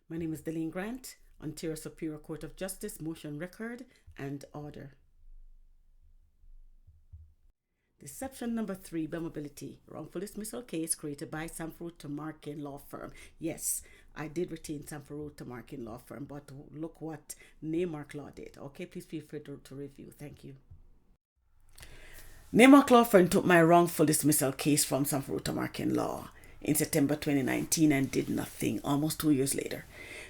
My name is Delene Grant, Ontario Superior Court of Justice, motion record and order. Deception number 3, Mobility, wrongful dismissal case created by SAMFIRU TUMARKIN law firm. Yes, I did retain SAMFIRU TUMARKIN law firm, but look what NAIMARK law did. Okay, please feel free to review. Thank you. NAIMARK law firm took my wrongful dismissal case from SAMFIRU TUMARKIN law in September 2019 and did nothing almost 2 years later.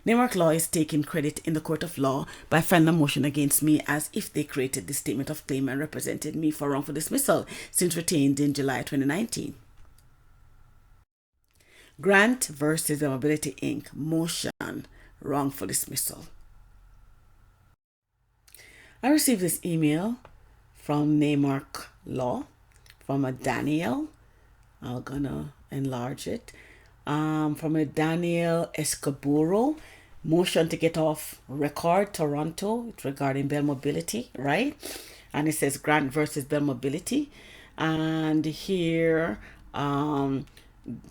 NAIMARK law is taking credit in the court of law by filing a motion against me as if they created the statement of claim and represented me for wrongful dismissal since retained in July 2019. Grant versus Mobility Inc. Motion, wrongful dismissal. I received this email from NAIMARK law from a Daniel. I'm gonna enlarge it. From a Daniel Escaburo, motion to get off record, Toronto. It's regarding Bell Mobility, right? And it says Grant versus Bell Mobility. And here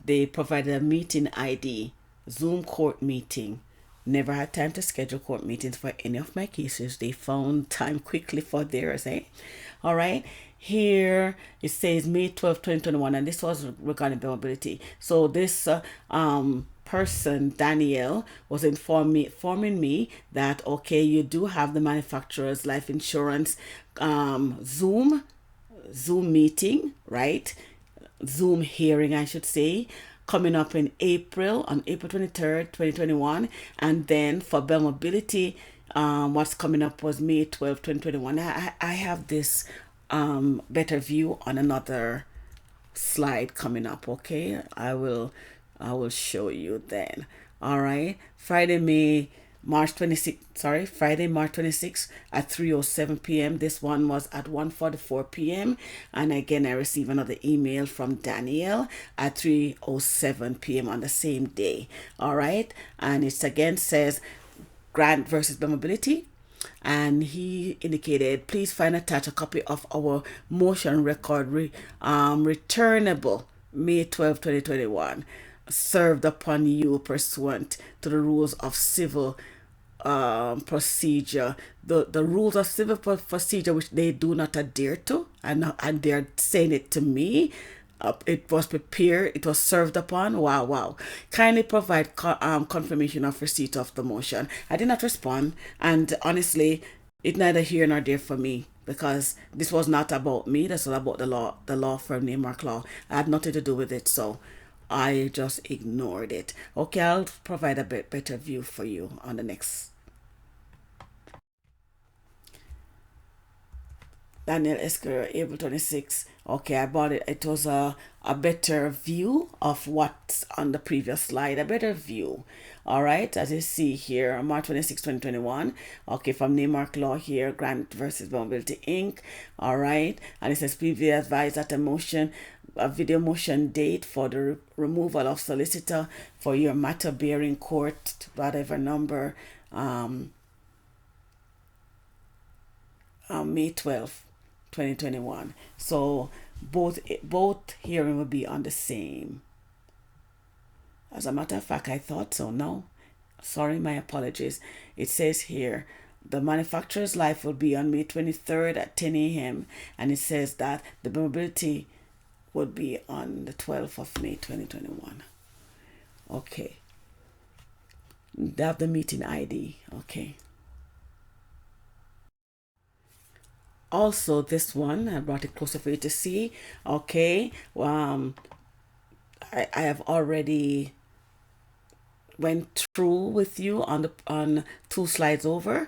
they provided a meeting ID, Zoom court meeting. Never had time to schedule court meetings for any of my cases. They found time quickly for theirs, eh? All right. Here it says May 12, 2021, and this was regarding Bell Mobility. So this person, Daniel, was informing me that, okay, you do have the manufacturer's life insurance Zoom meeting, right? Zoom hearing, I should say, coming up in April, on April 23rd, 2021. And then for Bell Mobility, what's coming up was May 12, 2021. I have this better view on another slide coming up. Okay, I will show you then. All right, Friday, March 26 at 3:07 p.m. This one was at 1:44 p.m. And again, I received another email from Daniel at 3:07 p.m. on the same day. All right, and it again says Grant versus Bell Mobility. And he indicated, please find attached a copy of our motion record returnable May 12, 2021, served upon you pursuant to the rules of civil procedure. The rules of civil procedure, which they do not adhere to, and they're saying it to me. It was prepared, it was served upon. Wow. Kindly provide confirmation of receipt of the motion. I did not respond, and honestly, it's neither here nor there for me, because this was not about me. This was about the law firm NAIMARK law. I had nothing to do with it, so I just ignored it. Okay, I'll provide a bit better view for you on the next. Daniel Esker, April 26. Okay, I bought it. It was a better view of what's on the previous slide. A better view. All right, as you see here, March 26, 2021. Okay, from NAIMARK law here, Grant versus Mobility Inc. All right, and it says, please be advised that a video motion date for the removal of solicitor for your matter bearing court, whatever number, May 12th. 2021. So both hearing will be on the same. As a matter of fact, I thought so. No, sorry, my apologies. It says here the manufacturer's life will be on May 23rd at 10 a.m. and it says that the mobility would be on the 12th of May 2021. Okay, they have the meeting ID. Okay. Also, this one, I brought it closer for you to see. Okay, I have already went through with you on 2 slides over.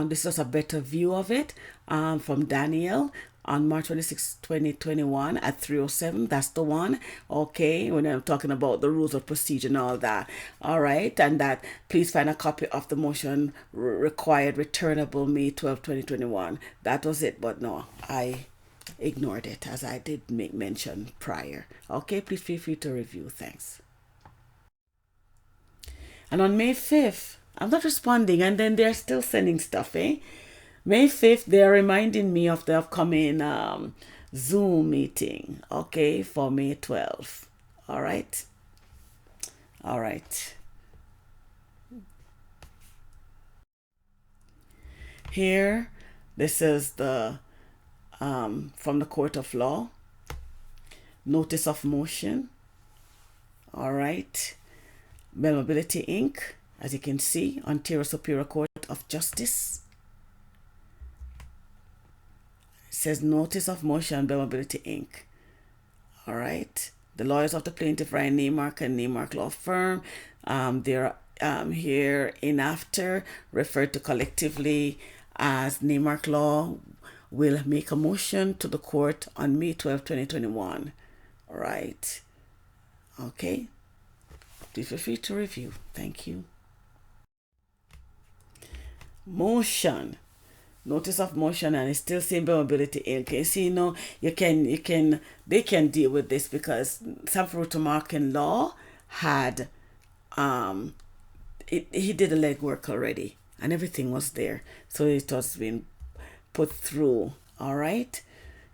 This is a better view of it from Daniel on March 26, 2021 at 3:07. That's the one. Okay, when I'm talking about the rules of procedure and all that. All right, and that please find a copy of the motion required returnable May 12, 2021. That was it, but no, I ignored it as I did make mention prior. Okay, please feel free to review. Thanks. And on May 5th, I'm not responding, and then they're still sending stuff, eh? May 5th, they're reminding me of the upcoming Zoom meeting, okay, for May 12th. All right. Here, this is the from the Court of Law, notice of motion. All right, Bell Mobility Inc., as you can see, Ontario Superior Court of Justice. It says notice of motion, Bell Mobility Inc. All right, the lawyers of the plaintiff, Ryan NAIMARK and NAIMARK Law Firm, they're here in after, referred to collectively as NAIMARK Law, will make a motion to the court on May 12, 2021. All right. Okay. Please feel free to review. Thank you. Motion. Notice of motion, and it's still saying Mobility Inc. Okay, so they can deal with this because SAMFIRU TUMARKIN Law had he did the legwork already and everything was there, so it was being put through. All right,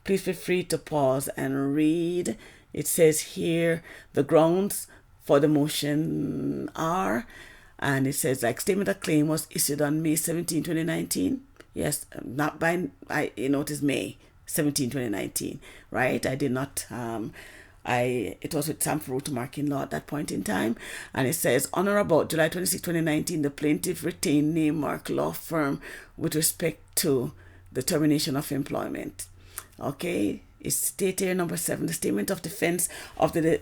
please feel free to pause and read. It says here the grounds for the motion are, and it says like statement of claim was issued on May 17, 2019. Yes, not by, it is May 17, 2019, right? I did not, it was with SAMFIRU TUMARKIN Law at that point in time. And it says, on or about July 26, 2019, the plaintiff retained NAIMARK Law Firm with respect to the termination of employment. Okay, it's stated here, number 7, the statement of defense of the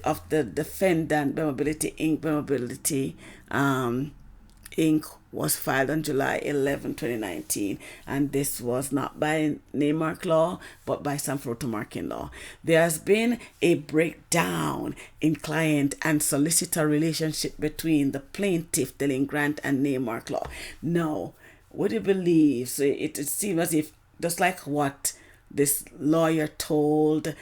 defendant, Mobility Inc., Mobility Inc. was filed on July 11, 2019, and this was not by NAIMARK Law, but by SAMFIRU TUMARKIN Law. There has been a breakdown in client and solicitor relationship between the plaintiff, Dylan Grant, and NAIMARK Law. Now, what do you believe? So it seems as if, just like what this lawyer told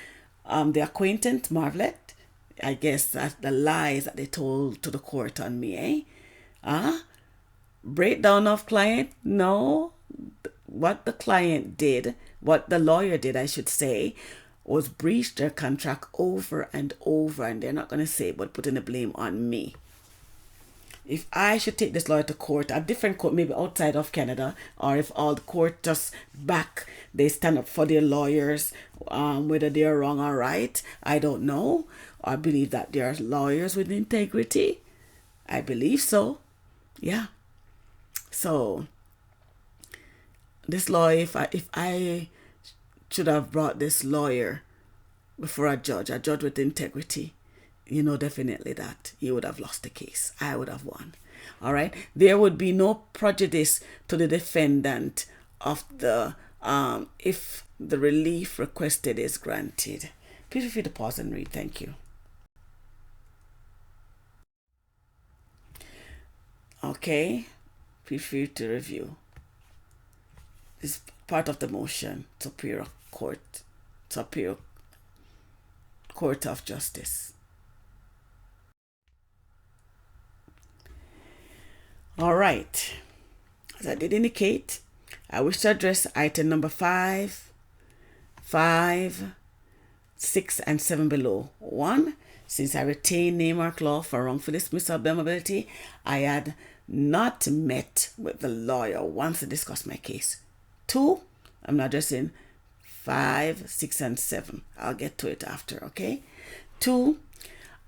the acquaintance, Marvlet, I guess that's the lies that they told to the court on me, breakdown of client? No. What the client did, what the lawyer did, I should say, was breach their contract over and over, and they're not going to say, but putting the blame on me. If I should take this lawyer to court, a different court, maybe outside of Canada, or if all the court just back, they stand up for their lawyers, whether they're wrong or right, I don't know. I believe that they are lawyers with integrity. I believe so. Yeah. So this lawyer, if I should have brought this lawyer before a judge with integrity, definitely that he would have lost the case. I would have won. All right. There would be no prejudice to the defendant of the if the relief requested is granted. Please feel free to pause and read. Thank you. Okay. Feel free to review. This is part of the motion. Superior Court of Justice. All right. As I did indicate, I wish to address item number 5, 6, and 7 below. 1. Since I retained NAIMARK Law for wrongful dismissal of mobility, I had not met with the lawyer once to discuss my case. 2. I'm not addressing 5, 6, and 7. I'll get to it after, okay? 2.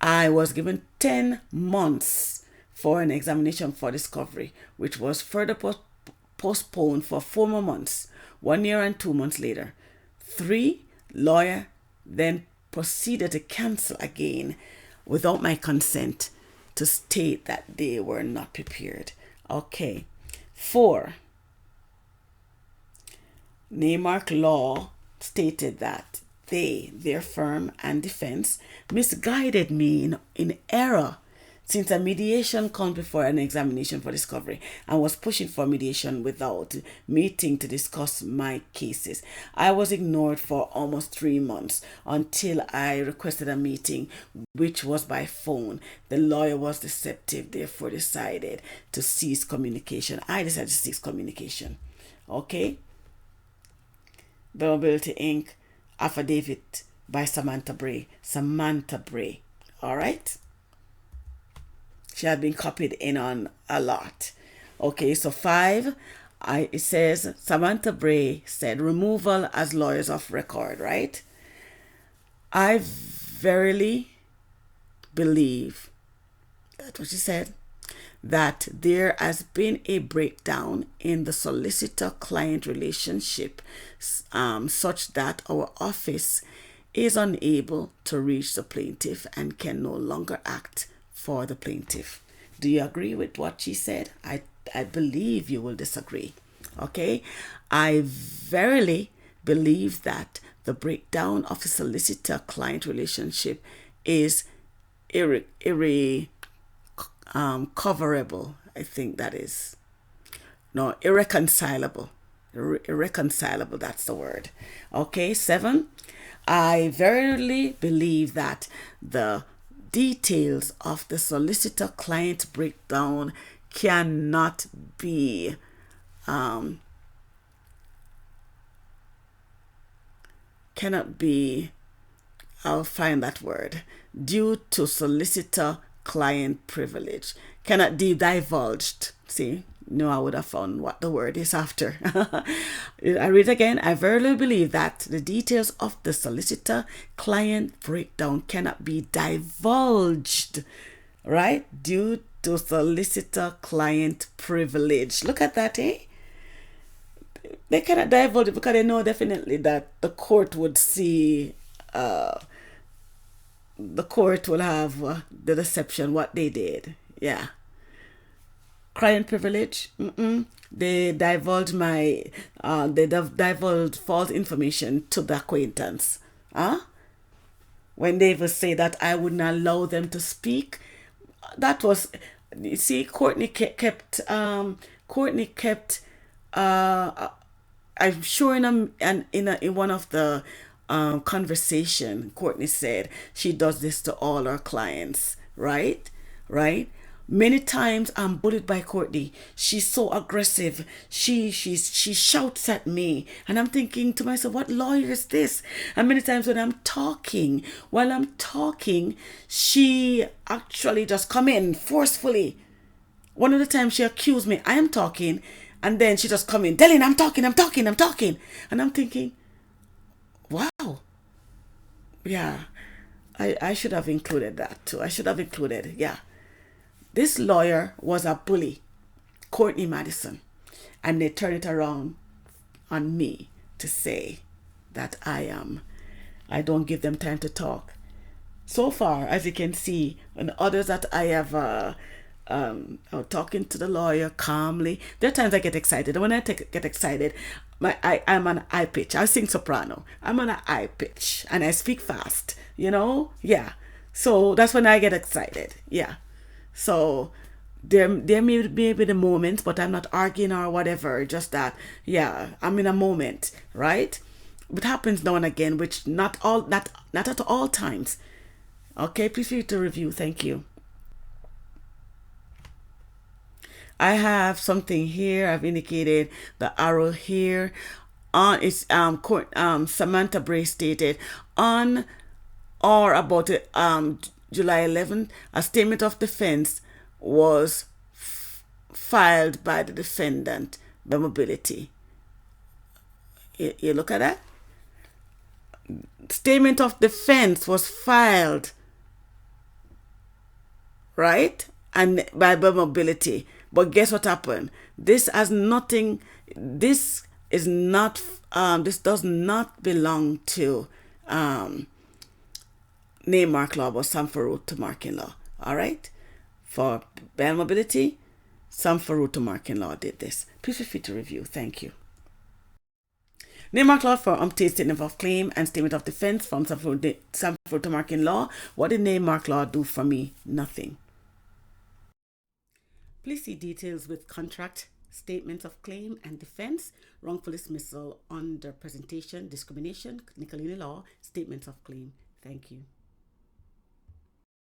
I was given 10 months for an examination for discovery, which was further postponed for 4 more months, 1 year and 2 months later. 3. Lawyer then proceeded to cancel again without my consent to state that they were not prepared. Okay. 4. NAIMARK Law stated that their firm and defense misguided me in error, since a mediation called before an examination for discovery and was pushing for mediation without meeting to discuss my cases. I was ignored for almost 3 months until I requested a meeting, which was by phone. The lawyer was deceptive, therefore decided to cease communication. I decided to cease communication. Okay? The Mobility Inc. affidavit by Samantha Bray. All right? She had been copied in on a lot. Okay, so 5, it says Samantha Bray said removal as lawyers of record, right? I verily believe, that's what she said, that there has been a breakdown in the solicitor-client relationship such that our office is unable to reach the plaintiff and can no longer act for the plaintiff. Do you agree with what she said? I believe you will disagree. Okay? I verily believe that the breakdown of a solicitor-client relationship is coverable. I think that is. No, irreconcilable. Irreconcilable, that's the word. Okay, 7. I verily believe that the details of the solicitor-client breakdown cannot be I'll find that word, due to solicitor-client privilege, cannot be divulged. See, no, I would have found what the word is after. I read again. I verily believe that the details of the solicitor-client breakdown cannot be divulged, right? Due to solicitor-client privilege. Look at that, eh? They cannot divulge it because they know definitely that the court would see, the court will have the deception, what they did. Yeah. Client privilege. They divulge divulge false information to the acquaintance. When they even say that I wouldn't allow them to speak, that was, you see, Courtney kept I'm sure in one of the conversation, Courtney said she does this to all her clients, right? Many times I'm bullied by Courtney. She's so aggressive. She shouts at me, and I'm thinking to myself, what lawyer is this? And many times while I'm talking, she actually just come in forcefully. One of the times she accused me, I am talking, and then she just come in, Delin, I'm talking. And I'm thinking, wow. Yeah, I should have included that too. Yeah. This lawyer was a bully, Courtney Madison, and they turn it around on me to say that I don't give them time to talk. So far, as you can see, and others that I have talking to the lawyer calmly. There are times I get excited. And when I get excited, I'm on a high pitch. I sing soprano. I'm on a high pitch and I speak fast, Yeah. So that's when I get excited. Yeah. So there may be the moments, but I'm not arguing or whatever. Just that, yeah, I'm in a moment, right? It happens now and again, which not at all times. Okay, please feel free to review. Thank you. I have something here. I've indicated the arrow here. It's Samantha Bray stated on or about July 11th, a statement of defense was filed by the defendant by Mobility. You look at that? Statement of defense was filed, right? And by Mobility. But guess what happened? This does not belong to NAIMARK law, but SAMFIRU TUMARKIN law. All right? For bail mobility, SAMFIRU TUMARKIN law did this. Please feel free to review. Thank you. NAIMARK law for obtained statement of claim and statement of defense from SAMFIRU TUMARKIN law. What did NAIMARK law do for me? Nothing. Please see details with contract, statements of claim and defense, wrongful dismissal under presentation, discrimination, NICOLINI law, statements of claim. Thank you.